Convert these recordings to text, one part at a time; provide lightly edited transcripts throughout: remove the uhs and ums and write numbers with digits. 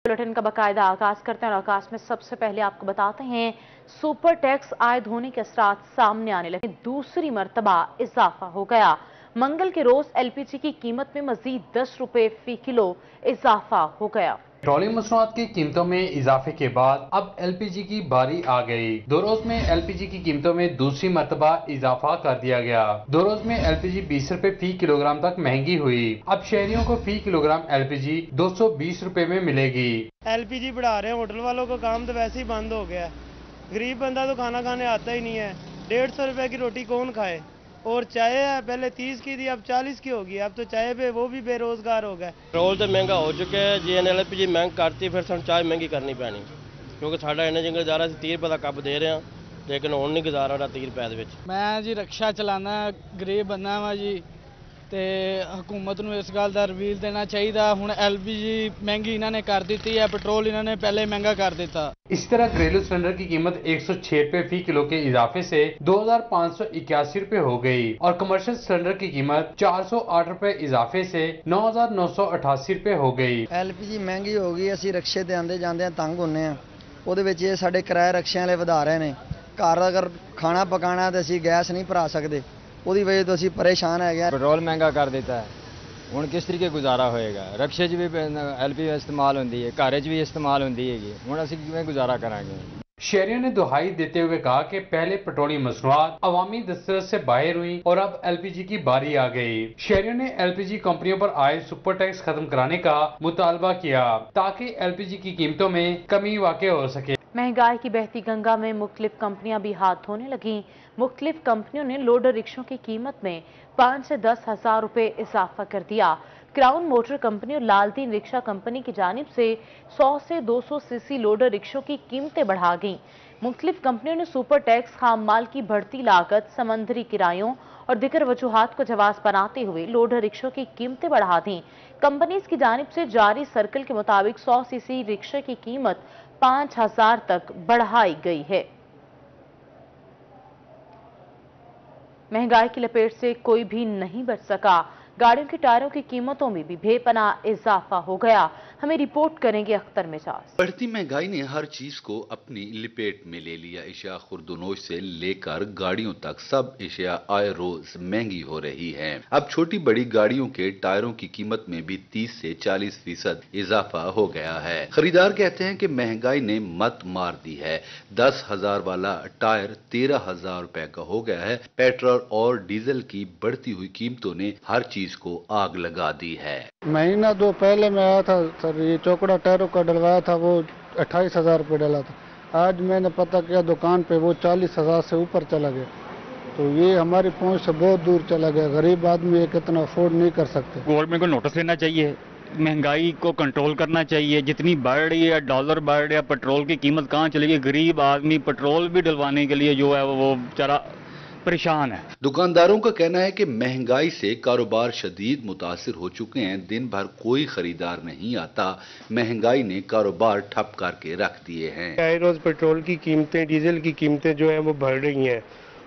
Bulletin का बाकायदा आगाज करते हैं और आगाज में सबसे पहले आपको बताते हैं सुपर टैक्स आयद होने के असरात सामने आने लगे। दूसरी मर्तबा इजाफा हो गया। मंगल के रोज एलपीजी की कीमत में मजीद 10 रुपए फी किलो इजाफा हो गया। पेट्रोलियम मसनूआत की कीमतों में इजाफे के बाद अब एलपीजी की बारी आ गई। दो रोज में एलपीजी की कीमतों में दूसरी मर्तबा इजाफा कर दिया गया। दो रोज में एलपीजी 20 रुपए फी किलोग्राम तक महंगी हुई। अब शहरियों को फी किलोग्राम एलपीजी 220 रुपए में मिलेगी। एलपीजी बढ़ा रहे हैं, होटल वालों का काम तो वैसे ही बंद हो गया। गरीब बंदा तो खाना खाने आता ही नहीं है। 150 रुपए की रोटी कौन खाए। और चाय है पहले 30 की थी, अब 40 की होगी। अब तो चाय पे वो भी बेरोजगार हो गए। पेट्रोल तो महंगा हो चुका है जी। एलपीजी महंग करती फिर ਸਾਨੂੰ ਚਾਹ महंगी करनी पैनी, क्योंकि ਸਾਡਾ ਇੰਨਾ ਜਿੰਗਾ ਗੁਜ਼ਾਰਾ ਸੀ 30 ਰੁਪਏ ਦਾ ਕੱਪ ਦੇ ਰਹੇ ਹਾਂ, ਲੇਕਿਨ ਹੁਣ ਨਹੀਂ ਗੁਜ਼ਾਰਾ ਰਿਹਾ 30 ਰੁਪਏ ਦੇ ਵਿੱਚ। ਮੈਂ ਜੀ ਰਕਸ਼ਾ ਚਲਾਉਂਦਾ, ਗਰੀਬ ਬੰਦਾ ਵਾਂ ਜੀ, ਤੇ ਹਕੂਮਤ ਨੂੰ ਇਸ ਗੱਲ ਦਾ ਰਿਵੀਲ ਦੇਣਾ ਚਾਹੀਦਾ। ਹੁਣ एलपीजी महंगी ਇਹਨਾਂ ਨੇ ਕਰ ਦਿੱਤੀ ਹੈ, पेट्रोल ਇਹਨਾਂ ने पहले महंगा कर ਦਿੱਤਾ। इसी तरह घरेलू सिलेंडर की कीमत 106 रुपए फी किलो के इजाफे से 2581 रुपए हो गई और कमर्शियल सिलेंडर की कीमत 408 रुपए इजाफे से 9988 रुपए हो गई। एलपीजी महंगी हो गई, ਅਸੀਂ ਰਕਸ਼ੇ ਤੇ ਆਂਦੇ ਜਾਂਦੇ ਤੰਗ ਹੁੰਨੇ ਆ। ਉਹਦੇ ਵਿੱਚ ਇਹ ਸਾਡੇ ਕਿਰਾਏ ਰਕਸ਼ਿਆਂ ਵਾਲੇ ਵਧਾ ਰਹੇ ਨੇ। ਘਰ ਅਗਰ ਖਾਣਾ ਪਕਾਣਾ ਤੇ ਅਸੀਂ ਗੈਸ ਨਹੀਂ ਭਰਾ ਸਕਦੇ, ਉਹਦੀ ਵਜ੍ਹਾ ਤੋਂ ਅਸੀਂ ਪਰੇਸ਼ਾਨ ਹੈਗੇ ਆ। पेट्रोल महंगा कर देता है, ਹੁਣ ਕਿਸ ਤਰੀਕੇ ਗੁਜ਼ਾਰਾ ਹੋਏਗਾ। ਰਕਸ਼ੇ 'ਚ ਵੀ एलपीजी इस्तेमाल होती है, घर 'ਚ भी इस्तेमाल होती है, ਹੁਣ ਅਸੀਂ ਕਿਵੇਂ ਗੁਜ਼ਾਰਾ ਕਰਾਂਗੇ। शहरियों ने दुहाई देते हुए कहा कि पहले पेट्रोलियम मसनूआत अवामी दस्तरस से बाहर हुई और अब एलपीजी की बारी आ गई। शहरियों ने एलपीजी कंपनियों पर आए सुपर टैक्स खत्म कराने का मुतालबा किया ताकि एलपीजी की कीमतों में कमी वाक़ई हो सके। महंगाई की बहती गंगा में मुख्तलिफ कंपनियां भी हाथ धोने लगी। मुख्तलिफ कंपनियों ने लोडर रिक्शों की कीमत में 5 से 10 हजार रुपए इजाफा कर दिया। क्राउन मोटर कंपनी और लालदीन रिक्शा कंपनी की जानिब से 100 से 200 सीसी लोडर रिक्शों की कीमतें बढ़ा गईं। मुख्तलिफ कंपनियों ने सुपर टैक्स, खाम माल की बढ़ती लागत, समंदरी किरायों और दिगर वजूहात को जवाब बनाते हुए लोडर रिक्शों की कीमतें बढ़ा दी। कंपनीज की जानिब से जारी सर्कल के मुताबिक 100 सीसी रिक्शे की कीमत 5000 तक बढ़ाई गई है। महंगाई की लपेट से कोई भी नहीं बच सका। गाड़ियों के टायरों की कीमतों में भी बेपनाह इजाफा हो गया। हमें रिपोर्ट करेंगे अख्तर मिजाज। बढ़ती महंगाई ने हर चीज को अपनी लिपेट में ले लिया। अशिया खुर्दनोश से लेकर गाड़ियों तक सब अशिया आए रोज महंगी हो रही हैं। अब छोटी बड़ी गाड़ियों के टायरों की कीमत में भी 30 से 40% इजाफा हो गया है। खरीदार कहते हैं कि महंगाई ने मत मार दी है। 10,000 वाला टायर 13,000 रुपए का हो गया है। पेट्रोल और डीजल की बढ़ती हुई कीमतों ने हर चीज को आग लगा दी है। महीना दो पहले मैं आया था सर, ये चौकड़ा टायरों का डलवाया था, वो 28,000 रुपये डला था। आज मैंने पता किया दुकान पे वो 40,000 से ऊपर चला गया। तो ये हमारी पहुंच से बहुत दूर चला गया। गरीब आदमी एक इतना अफोर्ड नहीं कर सकते। गवर्नमेंट को नोटिस लेना चाहिए, महंगाई को कंट्रोल करना चाहिए। जितनी बढ़ रही है, डॉलर बढ़ रहा है, पेट्रोल की कीमत कहाँ चलेगी। गरीब आदमी पेट्रोल भी डलवाने के लिए जो है वो बेचारा परेशान है। दुकानदारों का कहना है कि महंगाई से कारोबार शदीद मुतासिर हो चुके हैं। दिन भर कोई खरीदार नहीं आता। महंगाई ने कारोबार ठप करके रख दिए हैं। आए रोज पेट्रोल की कीमतें, डीजल की कीमतें जो है वो बढ़ रही हैं।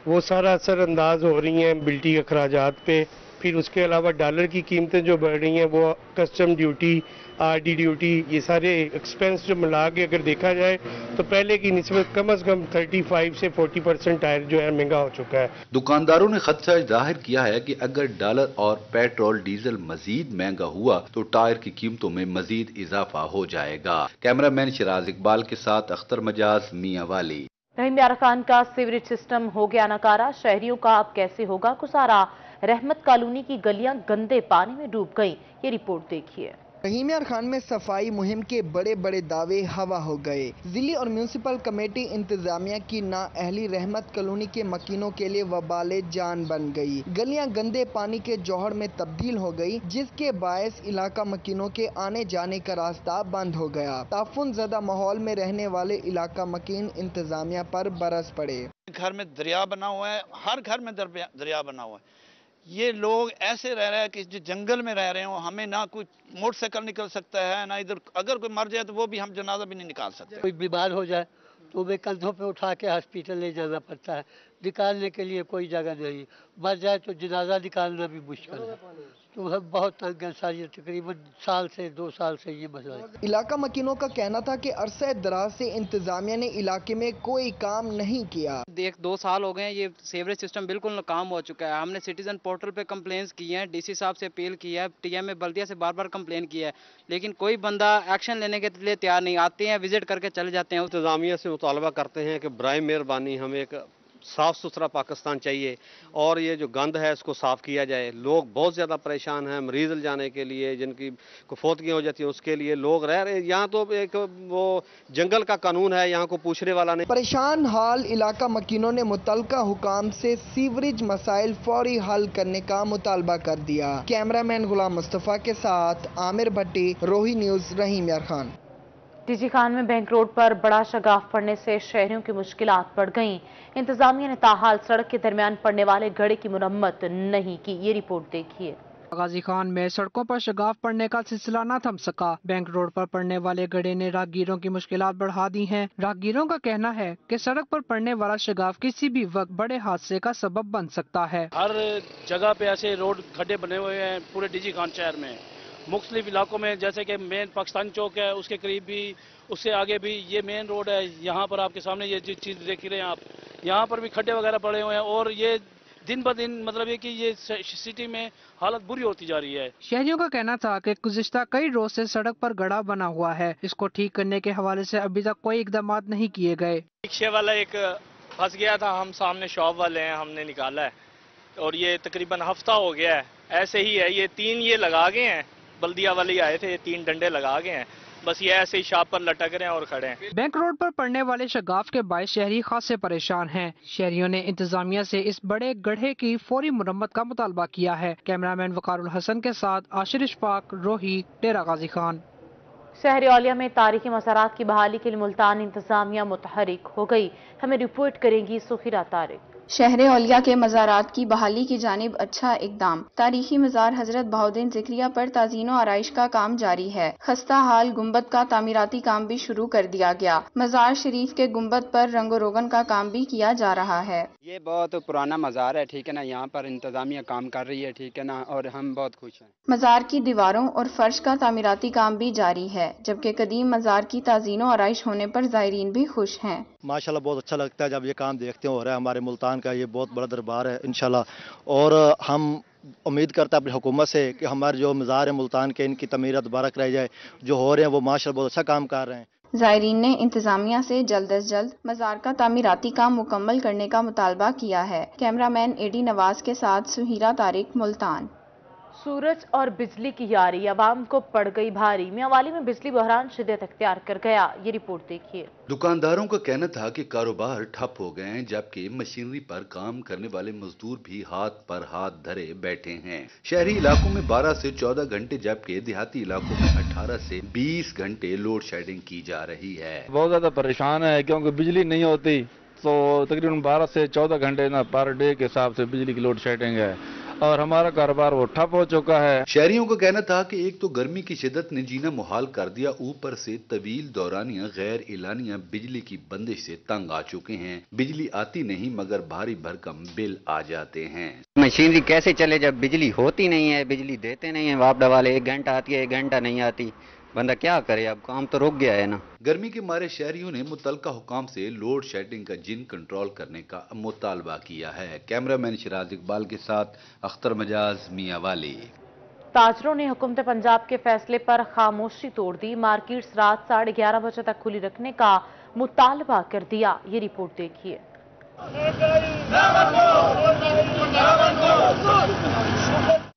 वो सारा असर अंदाज हो रही हैं बिल्टी अखराजात पे। फिर उसके अलावा डॉलर की कीमतें जो बढ़ रही हैं, वो कस्टम ड्यूटी, आरडी ड्यूटी, ये सारे एक्सपेंस जो मिला के अगर देखा जाए तो पहले की निस्बत कम से कम 35 से 40% टायर जो है महंगा हो चुका है। दुकानदारों ने खदशा जाहिर किया है कि अगर डॉलर और पेट्रोल डीजल मजीद महंगा हुआ तो टायर की कीमतों में मजीद इजाफा हो जाएगा। कैमरामैन शिराज इकबाल के साथ अख्तर मजाज, मियां वाली। रहीम यार खान का सीवरेज सिस्टम हो गया नकारा। शहरियों का अब कैसे होगा गुजारा। रहमत कॉलोनी की गलियां गंदे पानी में डूब गईं। ये रिपोर्ट देखिए। रहीम यार खान में सफाई मुहिम के बड़े बड़े दावे हवा हो गए। जिली और म्यूनिसिपल कमेटी इंतजामिया की नाअहली रहमत कॉलोनी के मकीनों के लिए वबाले जान बन गई। गलियां गंदे पानी के जौहर में तब्दील हो गई, जिसके बायस इलाका मकीनों के आने जाने का रास्ता बंद हो गया। ताफुन ज़दा माहौल में रहने वाले इलाका मकीन इंतजामिया पर बरस पड़े। घर में दरिया बना हुआ है, हर घर में दरिया बना हुआ है। ये लोग ऐसे रह रहे हैं कि जो जंगल में रह रहे हो। हमें ना कोई मोटरसाइकिल निकल सकता है, ना इधर अगर कोई मर जाए तो वो भी हम जनाजा भी नहीं निकाल सकते। कोई बीमार हो जाए तो वे कंधों पे उठा के हॉस्पिटल ले जाना पड़ता है। निकालने के लिए कोई जगह नहीं, मर जाए तो जनाजा निकालना भी मुश्किल है। तो हम बहुत तंग हैं सारी, तकरीबन साल से 2 साल से ये मसला है। इलाका मकीनों का कहना था कि अरसे दराज से इंतजामिया ने इलाके में कोई काम नहीं किया। 1-2 साल हो गए हैं, ये सीवरेज सिस्टम बिल्कुल नाकाम हो चुका है। हमने सिटीजन पोर्टल पे कंप्लेंट्स की हैं, डीसी साहब से अपील की है, टीएमए बल्दिया से बार बार कंप्लेन किया है, लेकिन कोई बंदा एक्शन लेने के लिए तैयार नहीं। आते हैं, विजिट करके चले जाते हैं। इंतजामिया से मुतालबा करते हैं कि बराए मेहरबानी हमें एक साफ़ सुथरा पाकिस्तान चाहिए और ये जो गंद है इसको साफ़ किया जाए। लोग बहुत ज़्यादा परेशान हैं, मरीज़ जाने के लिए, जिनकी कुफोतगियाँ हो जाती हैं उसके लिए लोग रह रहे। यहाँ तो एक वो जंगल का कानून है, यहाँ को पूछने वाला नहीं। परेशान हाल इलाका मकीनों ने मुतलका हुकाम से सीवरेज मसाइल फौरी हल करने का मुतालबा कर दिया। कैमरामैन गुलाम मुस्तफ़ा के साथ आमिर भट्टी, रोही न्यूज़, रहीम यार खान। टीजी खान में बैंक रोड पर बड़ा शगाफ पड़ने से शहरियों की मुश्किलात बढ़ गईं। इंतजामिया ने ताहाल सड़क के दरमियान पड़ने वाले गड्ढे की मुरम्मत नहीं की। ये रिपोर्ट देखिए। गाजी खान में सड़कों पर शगाफ पड़ने का सिलसिला न थम सका। बैंक रोड पर पड़ने वाले गड्ढे ने राहगीरों की मुश्किलात बढ़ा दी हैं। राहगीरों का कहना है कि सड़क पर पड़ने वाला शगाफ किसी भी वक्त बड़े हादसे का सबब बन सकता है। हर जगह पे ऐसे रोड गड्ढे बने हुए हैं पूरे टीजी खान शहर में, मुख्तलिफ इलाकों में, जैसे कि मेन पाकिस्तान चौक है उसके करीब भी, उससे आगे भी ये मेन रोड है। यहाँ पर आपके सामने ये जो चीज़ देख रहे हैं आप, यहाँ पर भी खड्डे वगैरह पड़े हुए हैं और ये दिन ब दिन मतलब ये कि ये सिटी में हालत बुरी होती जा रही है। शहरियों का कहना था कि गुज़िश्ता कई रोज से सड़क पर गड्ढा बना हुआ है, इसको ठीक करने के हवाले से अभी तक कोई इकदाम नहीं किए गए। रिक्शे वाला एक फंस गया था, हम सामने शॉप वाले हैं, हमने निकाला है और ये तकरीबन हफ्ता हो गया है, ऐसे ही है। ये 3 ये लगा गए हैं, बल्दिया वाले आए थे, 3 डंडे लगा गए हैं, बस ये ऐसे ही शॉप पर लटक रहे हैं और खड़े हैं। बैंक रोड पर पड़ने वाले शगाफ के बायस शहरी खासे परेशान हैं। शहरियों ने इंतजामिया से इस बड़े गड्ढे की फौरी मुरम्मत का मुतालबा किया है। कैमरामैन वकारुल हसन के साथ आशिर इशफाक, रोही, डेरा गाजी खान। शहर औलिया में तारीखी मज़ारात की बहाली के लिए मुल्तान इंतजामिया मुतहरिक हो गई। हमें रिपोर्ट करेंगी सुखीरा तारिक। शहर औलिया के मज़ारात की बहाली की जानिब अच्छा इकदाम। तारीखी मज़ार हजरत बहाउद्दीन ज़िक्रिया पर ताज़ीनो आराइश का काम जारी है। खस्ता हाल गुम्बद का तामीराती काम भी शुरू कर दिया गया। मज़ार शरीफ के गुम्बद पर रंगो रोगन का काम भी किया जा रहा है। ये बहुत पुराना मज़ार है, ठीक है ना, यहाँ पर इंतजामिया काम कर रही है, ठीक है ना, और हम बहुत खुश हैं। मज़ार की दीवारों और फर्श का तामीराती काम भी जारी है, जबकि कदीम मज़ार की ताज़ीनो आराइश होने पर ज़ायरीन भी खुश हैं। माशाल्लाह बहुत अच्छा लगता है जब ये काम देखते हो रहा है। हमारे मुल्तान का ये बहुत बड़ा दरबार है इंशाल्लाह, और हम उम्मीद करते हैं अपनी हुकूमत से कि हमारे जो मज़ार है मुल्तान के, इनकी तमीरत दोबारा कराई जाए। जो हो रहे हैं वो माशाल्लाह बहुत अच्छा काम कर रहे हैं। ज़ायरीन ने इंतजामिया से जल्द अज जल्द मज़ार का तामीराती काम मुकम्मल करने का मुतालबा किया है। कैमरामैन एडी नवाज के साथ सुहीरा तारिक, मुल्तान। सूरज और बिजली की यारी आवाम को पड़ गई भारी। मियांवाली में बिजली बहरान शिद्दत अख्तियार कर गया। ये रिपोर्ट देखिए। दुकानदारों का कहना था कि कारोबार ठप हो गए हैं, जबकि मशीनरी पर काम करने वाले मजदूर भी हाथ पर हाथ धरे बैठे हैं। शहरी इलाकों में 12 से 14 घंटे, जबकि देहाती इलाकों में 18 से 20 घंटे लोड शेडिंग की जा रही है। बहुत ज्यादा परेशान है क्योंकि बिजली नहीं होती, तो तकरीबन 12 से 14 घंटे ना पर डे के हिसाब से बिजली की लोड शेडिंग है और हमारा कारोबार वो ठप हो चुका है। शहरियों का कहना था कि एक तो गर्मी की शिद्दत ने जीना मुहाल कर दिया, ऊपर से तवील दौरानिया गैर एलानिया बिजली की बंदिश से तंग आ चुके हैं। बिजली आती नहीं मगर भारी भरकम बिल आ जाते हैं। मशीनरी कैसे चले जब बिजली होती नहीं है, बिजली देते नहीं है वापडा वाले। 1 घंटा आती है, 1 घंटा नहीं आती, बंदा क्या करे, अब काम तो रुक गया है ना। गर्मी के मारे शहरियों ने मुतलका हुकाम से लोड शेडिंग का जिन कंट्रोल करने का मुतालबा किया है। कैमरामैन शिराज इकबाल के साथ अख्तर मजाज, मियांवाली। ताजरों ने हुकूमत पंजाब के फैसले पर खामोशी तोड़ दी। मार्केट्स रात 11:30 बजे तक खुली रखने का मुतालबा कर दिया। ये रिपोर्ट देखिए।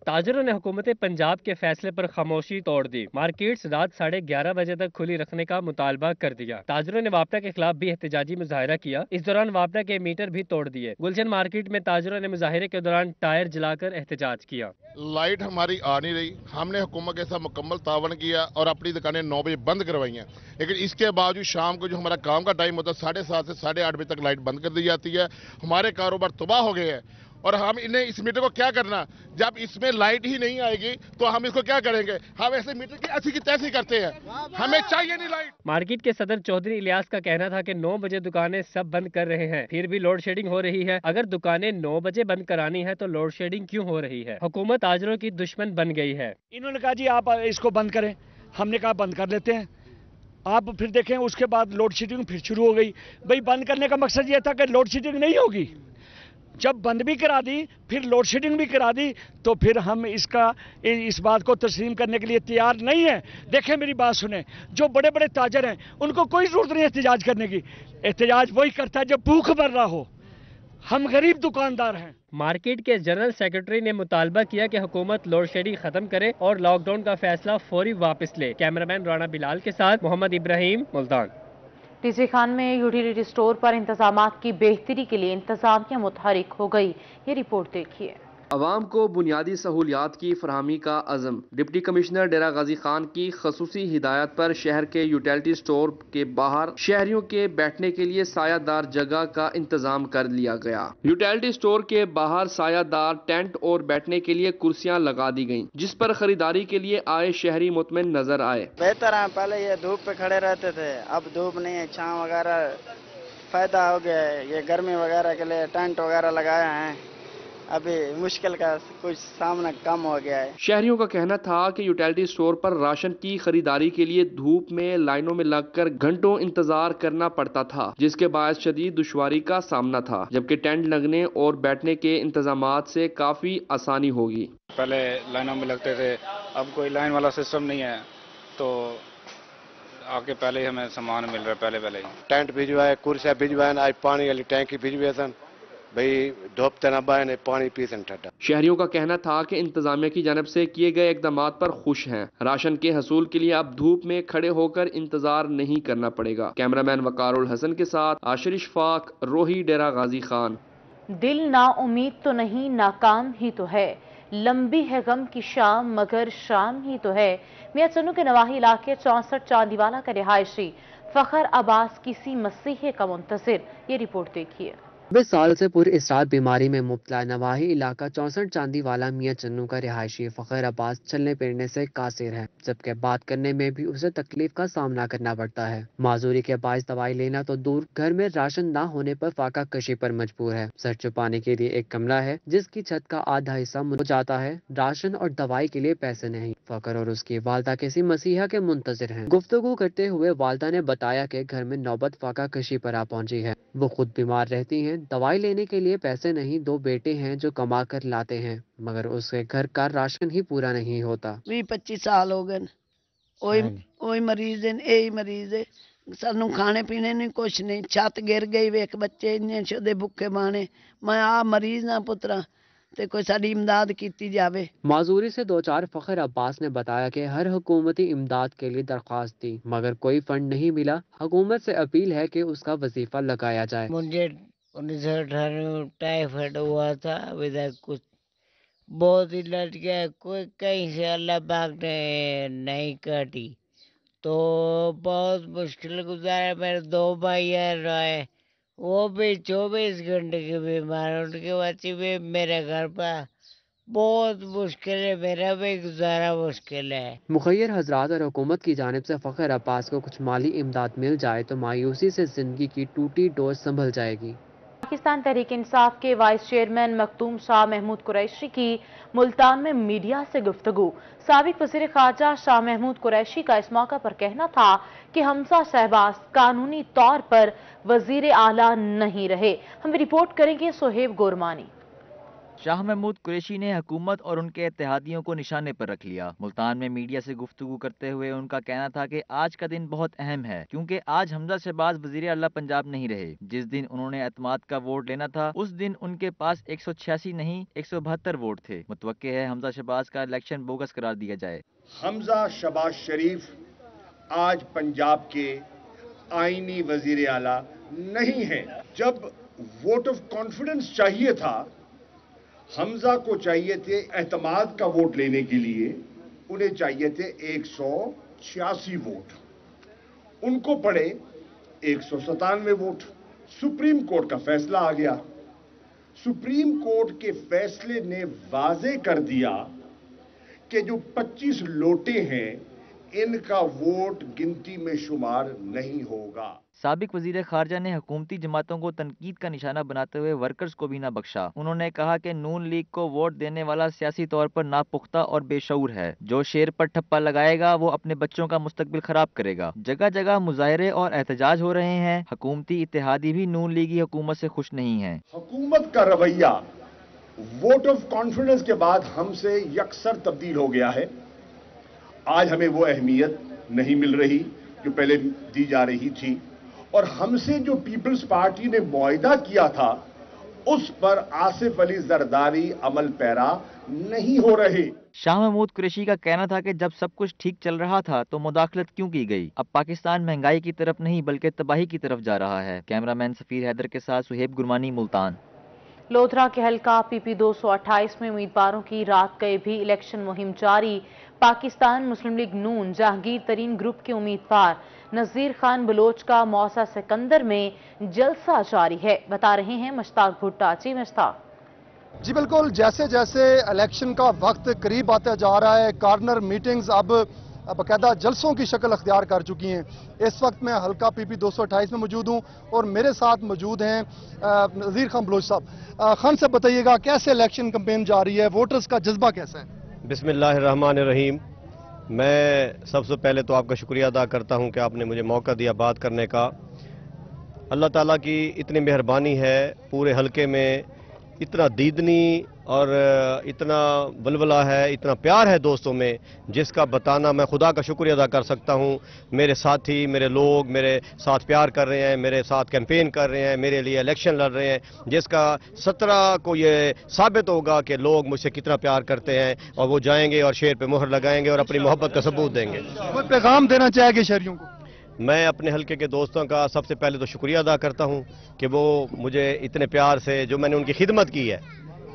ताजरों ने हुकूमत पंजाब के फैसले पर खामोशी तोड़ दी। मार्केट्स रात 11:30 बजे तक खुली रखने का मुतालबा कर दिया। ताजरों ने वापडा के खिलाफ भी एहतजाजी मुजाहरा किया। इस दौरान वापडा के मीटर भी तोड़ दिए। गुलशन मार्केट में ताजरों ने मुजाहरे के दौरान टायर जलाकर एहतजाज किया। लाइट हमारी आ नहीं रही, हमने हुकूमत के साथ मुकम्मल तावन किया और अपनी दुकानें 9 बजे बंद करवाई हैं, लेकिन इसके बावजूद शाम को जो हमारा काम का टाइम होता है 7:30 से 8:30 बजे तक लाइट बंद कर दी जाती है। हमारे कारोबार तबाह हो गए हैं اور ہم انہیں اس میٹر کو کیا کرنا، جب اس میں لائٹ ہی نہیں آئے گی تو ہم اس کو کیا کریں گے؟ ہم ایسے میٹر کی ایسی کی تیسی کرتے ہیں، ہمیں چاہیے نہیں لائٹ۔ مارکیٹ کے صدر چودھری الیاس کا کہنا تھا کہ 9 بجے دکانیں سب بند کر رہے ہیں، پھر بھی لوڈ شیڈنگ ہو رہی ہے۔ اگر دکانیں 9 بجے بند کرانی ہے تو لوڈ شیڈنگ کیوں ہو رہی ہے؟ حکومت تاجروں کی دشمن بن گئی ہے۔ انہوں نے کہا جی آپ اس کو بند کریں، ہم نے کہا بند کر لیتے ہیں۔ آپ پھر دیکھیں اس کے بعد لوڈ شیڈنگ پھر شروع ہو گئی۔ بھئی بند کرنے کا مقصد یہ تھا کہ لوڈ شیڈنگ نہیں ہوگی، جب بند بھی کرا دی پھر لوڈ شیڈنگ بھی کرا دی تو پھر ہم اس بات کو تسلیم کرنے کے لیے تیار نہیں ہیں۔ دیکھیں میری بات سنیں، جو بڑے بڑے تاجر ہیں ان کو کوئی ضرورت نہیں احتجاج کرنے کی، احتجاج وہی کرتا ہے جب بھوک مر رہا ہو، ہم غریب دکاندار ہیں۔ مارکیٹ کے جنرل سیکرٹری نے مطالبہ کیا کہ حکومت لوڈ شیڈنگ ختم کرے اور لاک ڈاؤن کا فیصلہ فوری واپس لے۔ کیمرامین رانا بلال کے ساتھ محمد ابراہیم، ملتان۔ ٹی سی خان میں یوٹیلیٹی سٹور پر انتظامات کی بہتری کے لیے انتظامیہ متحرک ہو گئی، یہ رپورٹ دیکھیے۔ عوام کو بنیادی سہولیات کی فراہمی کا عزم۔ ڈپٹی کمشنر ڈیرہ غازی خان کی خصوصی ہدایت پر شہر کے یوٹیلیٹی سٹور کے باہر شہریوں کے بیٹھنے کے لیے سایہ دار جگہ کا انتظام کر لیا گیا۔ یوٹیلیٹی سٹور کے باہر سایہ دار ٹینٹ اور بیٹھنے کے لیے کرسیاں لگا دی گئیں، جس پر خریداری کے لیے آئے شہری مطمئن نظر آئے۔ بہتر ہے، پہلے یہ دھوپ پہ کھڑے رہتے تھے، اب دھوپ نہیں ہے، چھاؤں وغیرہ فائدہ ہو گیا ہے۔ یہ گرمی وغیرہ کے لیے ٹینٹ وغیرہ لگایا ہے، ابھی مشکل کا کچھ سامنا کم ہو گیا ہے۔ شہریوں کا کہنا تھا کہ یوٹیلیٹی سٹور پر راشن کی خریداری کے لیے دھوپ میں لائنوں میں لگ کر گھنٹوں انتظار کرنا پڑتا تھا، جس کے باعث شدید دشواری کا سامنا تھا، جبکہ ٹینٹ لگنے اور بیٹھنے کے انتظامات سے کافی آسانی ہوگی۔ پہلے لائنوں میں لگتے تھے، اب کوئی لائن والا سسٹم نہیں ہے، تو آگے پہلے ہی ہمیں سامان مل رہا ہے پہلے ہی۔ ٹینٹ بھجوائے، کرسیاں بھجوائے، آج پانی والی ٹینکی بھجوائے سن، بھئی دھوپ نہ بائے نے پانی پی سن ٹھڈا۔ شہریوں کا کہنا تھا کہ انتظامیہ کی جانب سے کیے گئے اقدامات پر خوش ہیں۔ راشن کے حصول کے لیے اب دھوپ میں کھڑے ہو کر انتظار نہیں کرنا پڑے گا۔ کیمرامین وقار الحسن کے ساتھ عاشر اشفاق، روہی، ڈیرہ غازی خان۔ دل نا امید تو نہیں، ناکام ہی تو ہے، لمبی ہے غم کی شام مگر شام ہی تو ہے۔ میاں چنو کے نواحی علاقے 64 چاندی والا کا رہائشی فخر عباس کسی مسیحے کا منتظر، یہ رپورٹ دیکھیے۔ 90 سال سے پر اسرار بیماری میں مبتلا نواحی علاقہ 64 چاندی والا میاں چنو کا رہائشی فخر عباس چلنے پھرنے سے قاصر ہے، جبکہ بات کرنے میں بھی اسے تکلیف کا سامنا کرنا پڑتا ہے۔ معذوری کے باعث دوائی لینا تو دور، گھر میں راشن نہ ہونے پر فاقہ کشی پر مجبور ہے۔ سر چھپانے کے لیے ایک کمرہ ہے جس کی چھت کا آدھا حصہ ہو جاتا ہے، راشن اور دوائی کے لیے پیسے نہیں۔ فخر اور اس کی والدہ کسی مسیحا کے منتظر ہیں۔ گفتگو کرتے ہوئے والدہ نے بتایا کہ گھر میں نوبت فاقہ کشی پر آ پہنچی ہے، وہ خود بیمار رہتی ہیں، دوائی لینے کے لیے پیسے نہیں، 2 بیٹے ہیں جو کما کر لاتے ہیں، مگر اس کے گھر کا راشن ہی پورا نہیں ہوتا۔ 20-25 سال ہو گئے، وہی مریض ہیں، یہی مریض ہے، سانو کھانے پینے نہیں کچھ نہیں، چھت گر گئی، ویک بچے انہیں شدے بھوکے بانے، میں آ مریض نہ پترا تے کوئی ساری امداد کیتی جاوے۔ معذوری سے 2-4 فخر عباس نے بتایا کہ ہر حکومتی امداد کے لیے درخواست دی مگر کوئی فنڈ نہیں ملا۔ حکومت سے اپیل ہے کہ اس کا وظیفہ لگایا جائے۔ مجھے 1998 میں ٹائیفائڈ ہوا تھا، ابھی تک کچھ بہت ہی لٹ گیا، کوئی کہیں سے اللہ پاک نے نہیں کاٹی تو بہت مشکل گزارا۔ میرے 2 بھائی رہے، وہ بھی 24 گھنٹے کے بیمار، ان کے بچے بھی میرے گھر پر، بہت مشکل ہے، میرا بھی گزارا مشکل ہے۔ مخیر حضرات اور حکومت کی جانب سے فخر عباس کو کچھ مالی امداد مل جائے تو مایوسی سے زندگی کی ٹوٹی ڈور سنبھل جائے گی۔ پاکستان تحریک انصاف کے وائس چیئرمین مختوم شاہ محمود قریشی کی ملتان میں میڈیا سے گفتگو۔ سابق وزیر خارجہ شاہ محمود قریشی کا اس موقع پر کہنا تھا کہ حمزہ شہباز قانونی طور پر وزیر اعلیٰ نہیں رہے۔ ہم رپورٹ کریں گے سہیب گورمانی۔ شاہ محمود قریشی نے حکومت اور ان کے اتحادیوں کو نشانے پر رکھ لیا۔ ملتان میں میڈیا سے گفتگو کرتے ہوئے ان کا کہنا تھا کہ آج کا دن بہت اہم ہے کیونکہ آج حمزہ شہباز وزیر اعلیٰ پنجاب نہیں رہے۔ جس دن انہوں نے اعتماد کا ووٹ لینا تھا اس دن ان کے پاس 186 نہیں 172 ووٹ تھے۔ متوقع ہے حمزہ شہباز کا الیکشن بوگس قرار دیا جائے۔ حمزہ شہباز شریف آج پنجاب کے آئینی وزیر اعلیٰ نہیں ہیں۔ جب ووٹ آف کانفیڈنس چاہیے تھا، حمزہ کو چاہیے تھے اعتماد کا ووٹ لینے کے لیے، انہیں چاہیے تھے 186 ووٹ، ان کو پڑے 197 ووٹ۔ سپریم کورٹ کا فیصلہ آ گیا۔ सुप्रीम कोर्ट के फैसले ने वाजे कर दिया कि जो 25 लोटे हैं इनका वोट गिनती में शुमार नहीं होगा। साबिक वजीर खारजा ने हुकूमती जमातों को तनकीद का निशाना बनाते हुए वर्कर्स को भी ना बख्शा। उन्होंने कहा कि नून लीग को वोट देने वाला सियासी तौर पर नापुख्ता और बेशऊर है। जो शेर पर ठप्पा लगाएगा वो अपने बच्चों का मुस्तकबिल खराब करेगा। जगह जगह मुजाहरे और एहतजाज हो रहे हैं। हुकूमती इत्तेहादी भी नून लीगी हुकूमत से खुश नहीं है। हुकूमत का रवैया वोट ऑफ कॉन्फिडेंस के बाद हमसे यकसर तब्दील हो गया है। आज हमें वो अहमियत नहीं मिल रही जो पहले दी जा रही थी, और हमसे जो पीपल्स पार्टी ने मुआहिदा किया था उस पर आसिफ अली जरदारी अमल पैरा नहीं हो रहे। शाह महमूद कुरैशी का कहना था कि जब सब कुछ ठीक चल रहा था तो मुदाखलत क्यों की गई। अब पाकिस्तान महंगाई की तरफ नहीं बल्कि तबाही की तरफ जा रहा है। कैमरामैन सफीर हैदर के साथ सुहेब गुरमानी, मुल्तान। लोधरा के हल्का PP 228 में उम्मीदवारों की रात गए भी इलेक्शन मुहिम जारी। पाकिस्तान मुस्लिम लीग नून जहांगीर तरीन ग्रुप के उम्मीदवार नज़ीर खान बलोच का मौसा सिकंदर में जलसा जारी है। बता रहे हैं मुश्ताक भुट्टा। जी मुश्ताक। जी बिल्कुल, जैसे जैसे इलेक्शन का वक्त करीब आता जा रहा है, कॉर्नर मीटिंग्स अब बाकायदा जलसों की शक्ल अख्तियार कर चुकी हैं। इस वक्त मैं हल्का PP 228 में मौजूद हूं और मेरे साथ मौजूद हैं नज़ीर खान बलोच साहब। खान साहब बताइएगा, कैसे इलेक्शन कैंपेन जारी है, वोटर्स का जज्बा कैसा है? बिस्मिल्लाहिर्रहमानिर्रहीम। मैं सबसे पहले तो आपका शुक्रिया अदा करता हूं कि आपने मुझे मौका दिया बात करने का। अल्लाह ताला की इतनी मेहरबानी है, पूरे हलके में इतना दीदनी और इतना वलवला है, इतना प्यार है दोस्तों में, जिसका बताना मैं खुदा का शुक्रिया अदा कर सकता हूं। मेरे साथी, मेरे लोग मेरे साथ प्यार कर रहे हैं, मेरे साथ कैंपेन कर रहे हैं, मेरे लिए इलेक्शन लड़ रहे हैं, जिसका 17 को ये साबित होगा कि लोग मुझसे कितना प्यार करते हैं, और वो जाएंगे और शेर पे मोहर लगाएंगे और अपनी मोहब्बत का सबूत देंगे। कोई पैगाम देना चाहेंगे शहरियों को? मैं अपने हलके के दोस्तों का सबसे पहले तो शुक्रिया अदा करता हूं कि वो मुझे इतने प्यार से, जो मैंने उनकी खिदमत की है,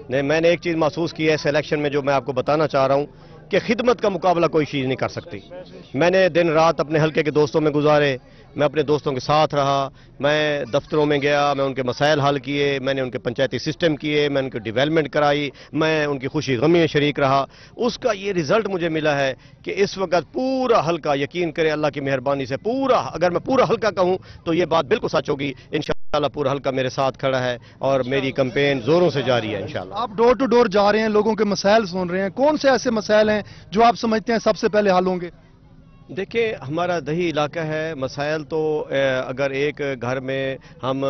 मैंने एक चीज़ महसूस की है इस इलेक्शन में, जो मैं आपको बताना चाह रहा हूं कि खिदमत का मुकाबला कोई चीज़ नहीं कर सकती। मैंने दिन रात अपने हलके के दोस्तों में गुजारे, मैं अपने दोस्तों के साथ रहा, मैं दफ्तरों में गया, मैं उनके मसाइल हल किए, मैंने उनके पंचायती सिस्टम किए, मैं उनकी डेवलपमेंट कराई, मैं उनकी खुशी गमी में शरीक रहा। उसका ये रिजल्ट मुझे मिला है कि इस वक्त पूरा हल्का, यकीन करें अल्लाह की मेहरबानी से पूरा, अगर मैं पूरा हल्का कहूँ तो ये बात बिल्कुल सच होगी। इंशाअल्लाह पूरा हल्का मेरे साथ खड़ा है और मेरी कैंपेन जोरों से जारी है इंशाअल्लाह। आप डोर टू डोर जा रहे हैं, लोगों के मसाइल सुन रहे हैं, कौन से ऐसे मसाइल हैं जो आप समझते हैं सबसे पहले हल होंगे? देखिए, हमारा दही इलाका है, मसाइल तो अगर एक घर में हम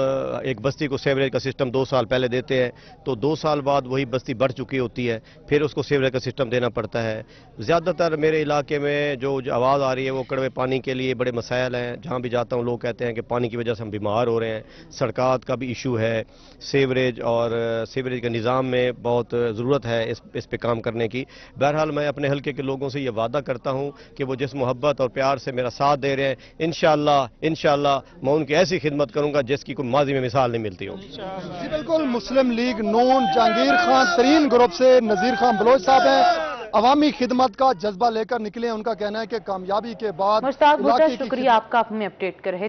एक बस्ती को सीवरेज का सिस्टम 2 साल पहले देते हैं तो 2 साल बाद वही बस्ती बढ़ चुकी होती है, फिर उसको सीवरेज का सिस्टम देना पड़ता है। ज़्यादातर मेरे इलाके में जो आवाज़ आ रही है वो कड़वे पानी के लिए बड़े मसाइल हैं। जहाँ भी जाता हूँ लोग कहते हैं कि पानी की वजह से हम बीमार हो रहे हैं। सड़कात का भी इशू है, सीवरेज और सीवरेज के निज़ाम में बहुत ज़रूरत है इस पे काम करने की। बहरहाल मैं अपने हल्के के लोगों से ये वादा करता हूँ कि वो जिस मोहब्बत और प्यार से मेरा साथ दे रहे हैं, इंशाअल्लाह मैं उनकी ऐसी खिदमत करूंगा जिसकी कोई माजी में मिसाल नहीं मिलती हो। जी बिल्कुल, मुस्लिम लीग नून जहांगीर खान तरीन ग्रुप से नज़ीर खान बलोच साहब हैं। अवामी खिदमत का जज्बा लेकर निकले। उनका कहना है कि कामयाबी के बाद मुश्ताक भुट्टा, शुक्रिया आपका, आप हमें अपडेट कर रहे।